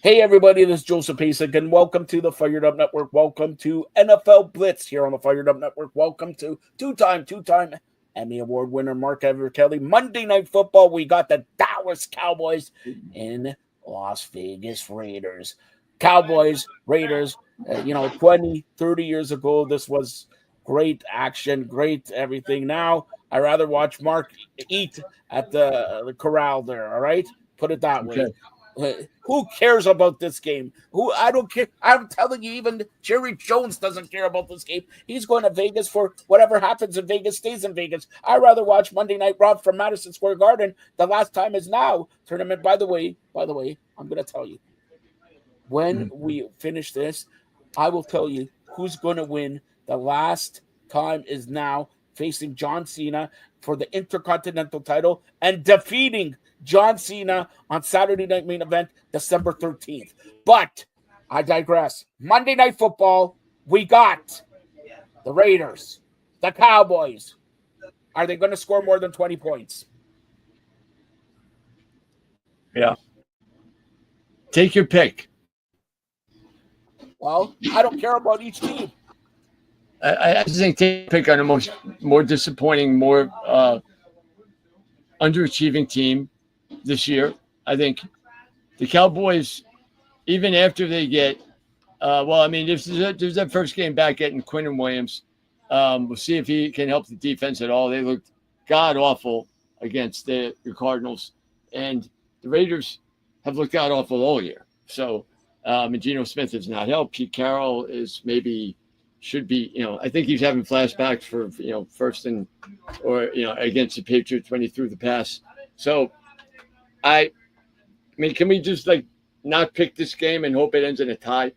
Hey everybody, this is Joseph Pasek, and welcome to the Fired Up Network. Welcome to NFL Blitz here on the Fired Up Network. Welcome to two-time Emmy Award winner Mark Everett. Monday Night Football, we got the Dallas Cowboys and Las Vegas Raiders. Cowboys, Raiders, 20, 30 years ago, this was great action, great everything. Now, I'd rather watch Mark eat at the corral there, all right? Put it that way. Who cares about this game? I don't care. I'm telling you, even Jerry Jones doesn't care about this game. He's going to Vegas for whatever happens in Vegas stays in Vegas. I'd rather watch Monday Night Raw from Madison Square Garden. The last time is now tournament. By the way, I'm going to tell you when we finish this, I will tell you who's going to win. The last time is now, facing John Cena for the Intercontinental title and defeating John Cena on Saturday Night Main Event, December 13th. But I digress. Monday Night Football, we got the Raiders, the Cowboys. Are they going to score more than 20 points? Yeah. Take your pick. Well, I don't care about each team. I just think take a pick on the more disappointing, more underachieving team this year. I think the Cowboys, even after they get, there's that first game back getting Quinn Williams. We'll see if he can help the defense at all. They looked god awful against the Cardinals, and the Raiders have looked god awful all year. So, and Geno Smith has not helped. Pete Carroll should be, I think he's having flashbacks for, against the Patriots when he threw the pass. So, I mean, can we just not pick this game and hope it ends in a tie?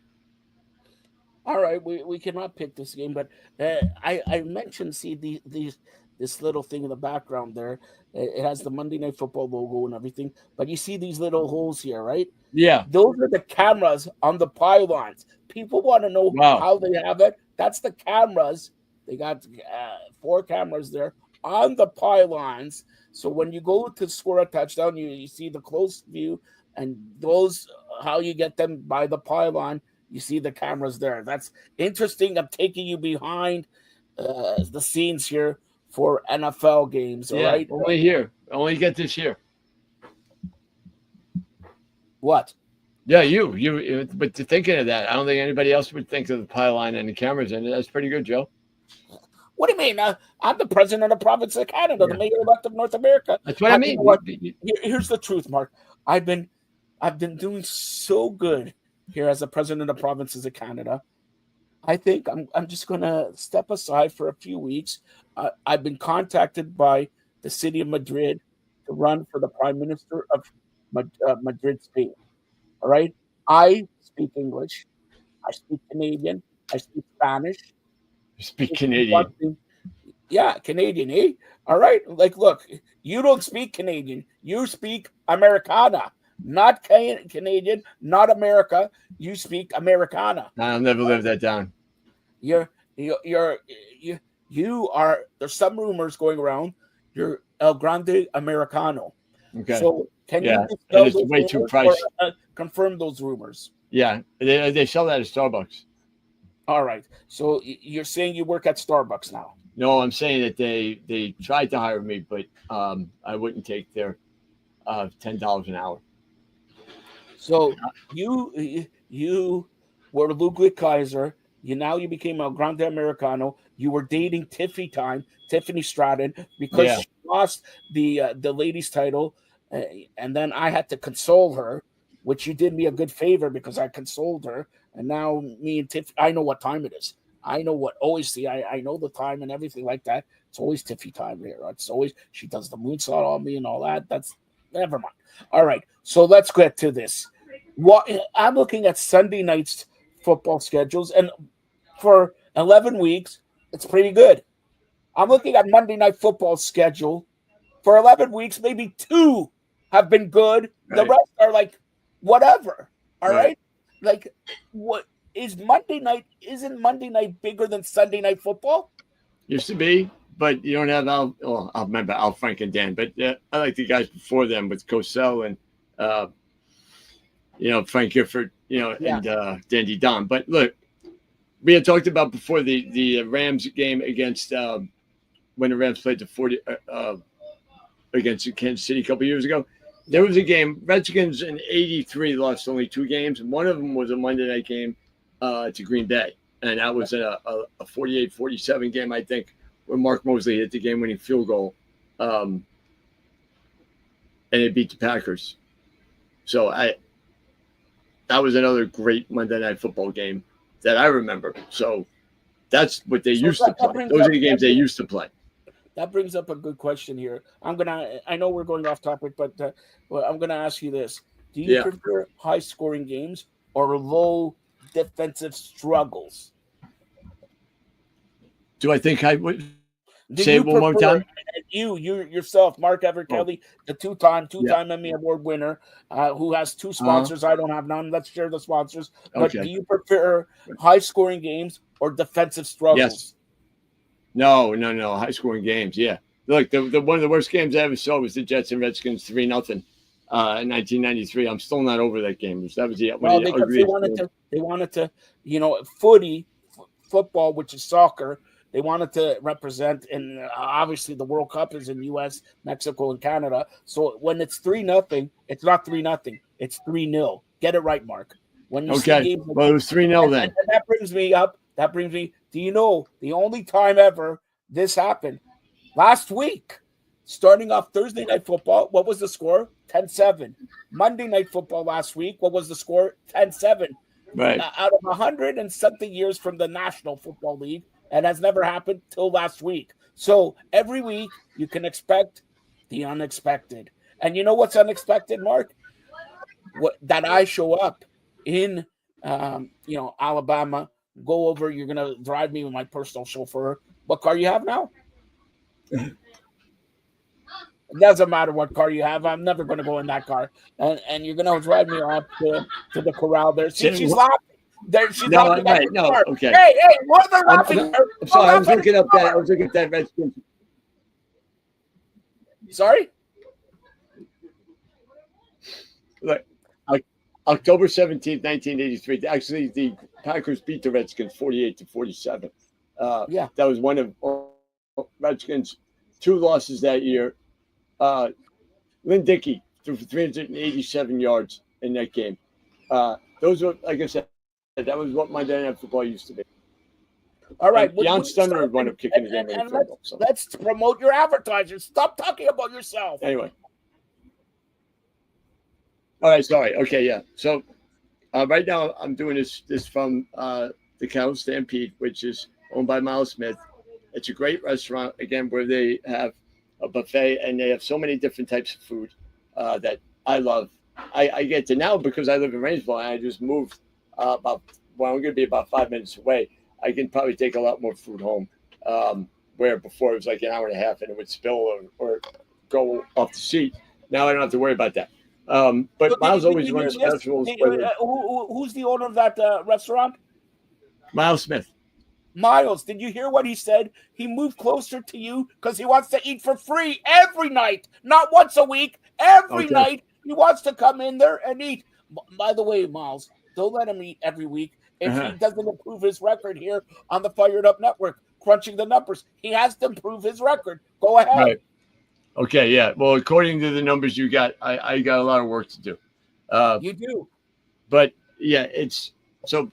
All right, we cannot pick this game, but I mentioned, this little thing in the background there. It has the Monday Night Football logo and everything, but you see these little holes here, right? Yeah. Those are the cameras on the pylons. People want to know how they have it. That's the cameras. They got 4 cameras there on the pylons. So when you go to score a touchdown, you see the close view, and those, how you get them by the pylon, you see the cameras there. That's interesting. I'm taking you behind the scenes here for NFL games, all right? Only here. Only get this year. What? Yeah, you. But thinking of that, I don't think anybody else would think of the pylon and the cameras in it. That's pretty good, Joe. What do you mean? I'm the president of the province of Canada, the mayor-elect of North America. That's what I mean. Here's the truth, Mark. I've been doing so good here as the president of the provinces of Canada. I think I'm just going to step aside for a few weeks. I've been contacted by the city of Madrid to run for the prime minister of Madrid, Spain. All right? I speak English. I speak Canadian. I speak Spanish. You speak Canadian. Yeah, Canadian, eh? All right. Look, you don't speak Canadian. You speak Americana. Not Canadian, not America. You speak Americana. I'll never live that down. You are. There's some rumors going around. You're El Grande Americano. Okay. So can you it's way too pricey. Confirm those rumors? Yeah, they sell that at Starbucks. All right. So you're saying you work at Starbucks now? No, I'm saying that they tried to hire me, but I wouldn't take their $10 an hour. So you were Ludwig Kaiser. You became El Grande Americano. You were dating Tiffany Stratton, because she lost the ladies' title, and then I had to console her, which you did me a good favor because I consoled her. And now me and Tiff, I know what time it is. I know I know the time and everything like that. It's always Tiffy time here. It's always, she does the moonsault on me and all that. That's, never mind. All right. So let's get to this. I'm looking at Sunday night's football schedules, and for 11 weeks, it's pretty good. I'm looking at Monday Night Football schedule. For 11 weeks, maybe 2 have been good. Right. The rest are whatever. All right? What is Monday night? Isn't Monday night bigger than Sunday Night Football? Used to be, but you don't have I'll remember Al Frank and Dan, but I like the guys before them with Cosell and Frank Gifford, Yeah. and Dandy Don. But look, we had talked about before the Rams game against when the Rams played the 40 against Kansas City a couple years ago. There was a game, Redskins in 83 lost only 2 games, and one of them was a Monday night game to Green Bay. And that was a 48-47 game, I think, where Mark Mosley hit the game-winning field goal. And it beat the Packers. So that was another great Monday Night Football game that I remember. So that's what they used to play. Those are the games they used to play. That brings up a good question here. I know we're going off topic, but I'm gonna ask you this: do you prefer high-scoring games or low defensive struggles? Do I think I would say it one more time? You yourself, Mark Everett Kelly, the two-time Emmy Award winner, who has 2 sponsors. I don't have none. Let's share the sponsors. But do you prefer high-scoring games or defensive struggles? Yes. No. High-scoring games, yeah. Look, the one of the worst games I ever saw was the Jets and Redskins 3-0 in 1993. I'm still not over that game. That was they wanted to, football, which is soccer. They wanted to represent, and obviously the World Cup is in U.S., Mexico, and Canada. So when it's 3-0, it's not 3-0. It's 3-0. Get it right, Mark. When you see games, well, it was 3-0 then. And that brings me up. Do you know the only time ever this happened? Last week, starting off Thursday Night Football, what was the score? 10-7. Monday Night Football last week, what was the score? 10-7. Right. Out of 100 and something years from the National Football League, and has never happened till last week. So every week you can expect the unexpected. And you know what's unexpected, Mark? That I show up in, Alabama, go over, you're going to drive me with my personal chauffeur. What car you have now? It doesn't matter what car you have. I'm never going to go in that car. And you're going to drive me off to the corral there. See, she's laughing. She's laughing at the car. Okay. Hey, what are they laughing at? I'm sorry, I was looking up that Redskins. Sorry? Look, October 17th, 1983. Actually, the Packers beat the Redskins 48-47. That was one of Redskins' 2 losses that year. Lynn Dickey threw for 387 yards in that game. Those were, like I said, that was what Monday Night Football used to be. All right. Jan Stunner would wind up kicking the game. And let's promote your advertisers. Stop talking about yourself. Anyway. All right, sorry. Okay, yeah. So right now I'm doing this from the Cattle Stampede, which is owned by Miles Smith. It's a great restaurant, again, where they have a buffet and they have so many different types of food that I love. I get to now, because I live in Rainsville and I just moved I'm going to be about 5 minutes away. I can probably take a lot more food home, where before it was like an hour and a half and it would spill or go off the seat. Now I don't have to worry about that. But Miles always runs specials. Who's the owner of that restaurant? Miles Smith. Miles, did you hear what he said? He moved closer to you because he wants to eat for free every night, not once a week. Every night he wants to come in there and eat. By the way, Miles, don't let him eat every week if he doesn't improve his record here on the Fired Up Network, crunching the numbers. He has to improve his record. Go ahead. Right. Okay, yeah. Well, according to the numbers you got, I got a lot of work to do. You do. But, yeah, it's so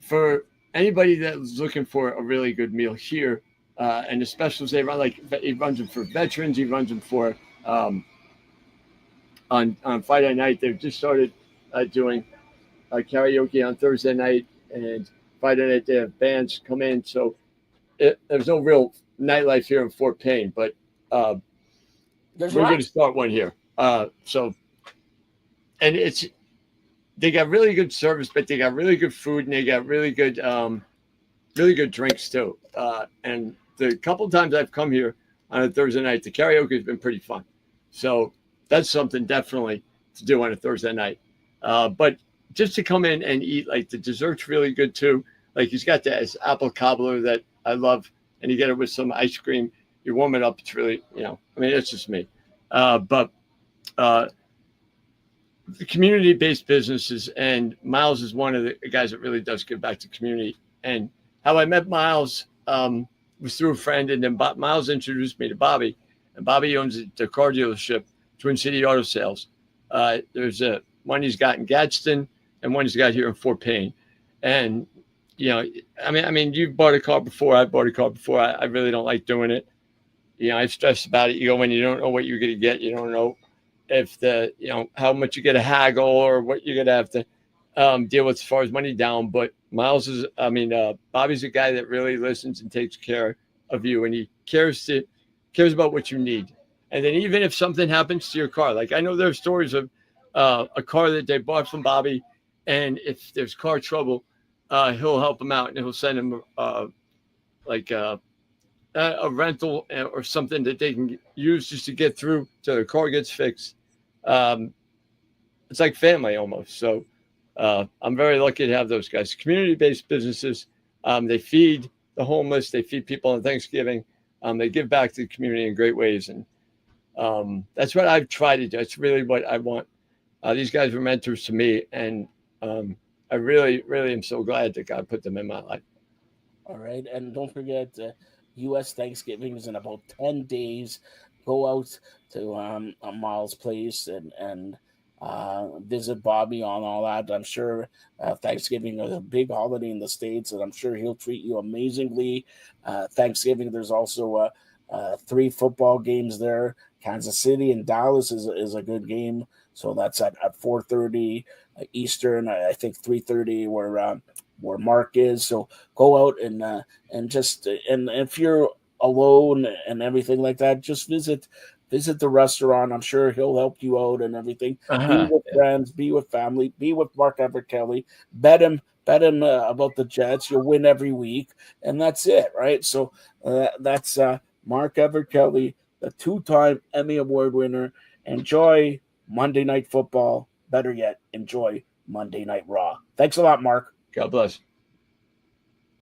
for anybody that's looking for a really good meal here, and the specials they run, like he runs them for veterans, he runs them for on Friday night. They've just started doing karaoke on Thursday night, and Friday night they have bands come in. So there's no real nightlife here in Fort Payne, but we're going to start one here. And they got really good service, but they got really good food, and they got really good drinks too. And the couple times I've come here on a Thursday night, the karaoke has been pretty fun. So that's something definitely to do on a Thursday night. But just to come in and eat, like the dessert's really good too. Like he's got this apple cobbler that I love, and you get it with some ice cream. You warm it up. It's really, I mean, it's just me. But the community-based businesses, and Miles is one of the guys that really does give back to the community. And how I met Miles was through a friend, and then Miles introduced me to Bobby, and Bobby owns the car dealership, Twin City Auto Sales. There's one he's got in Gadsden and one he's got here in Fort Payne. And I mean, you've bought a car before. I've bought a car before. I really don't like doing it. I stress about it. You go when you don't know what you're going to get. You don't know if how much you get a haggle or what you're going to have to deal with as far as money down. But Miles is, Bobby's a guy that really listens and takes care of you, and he cares about what you need. And then even if something happens to your car, like I know there are stories of a car that they bought from Bobby, and if there's car trouble, he'll help them out and he'll send them a rental or something that they can use just to get through till their car gets fixed. It's like family almost. So I'm very lucky to have those guys. Community-based businesses, they feed the homeless, they feed people on Thanksgiving, they give back to the community in great ways. And that's what I've tried to do. That's really what I want. These guys were mentors to me, and I really, really am so glad that God put them in my life. All right. And don't forget, U.S. Thanksgiving is in about 10 days. Go out to Miles' place and visit Bobby on all that. I'm sure Thanksgiving is a big holiday in the States, and I'm sure he'll treat you amazingly. Thanksgiving, there's also 3 football games there. Kansas City and Dallas is a good game. So that's at 4:30 Eastern. I think 3:30 where Mark is. So go out and just and if you're alone and everything like that, just visit the restaurant. I'm sure he'll help you out and everything. Be with friends, be with family, be with Mark Everett Kelly. Bet him about the Jets. You'll win every week, and that's it, right? So that's Mark Everett Kelly, the 2-time Emmy Award winner. Enjoy Monday Night Football. Better yet, enjoy Monday Night Raw. Thanks a lot, Mark. God bless.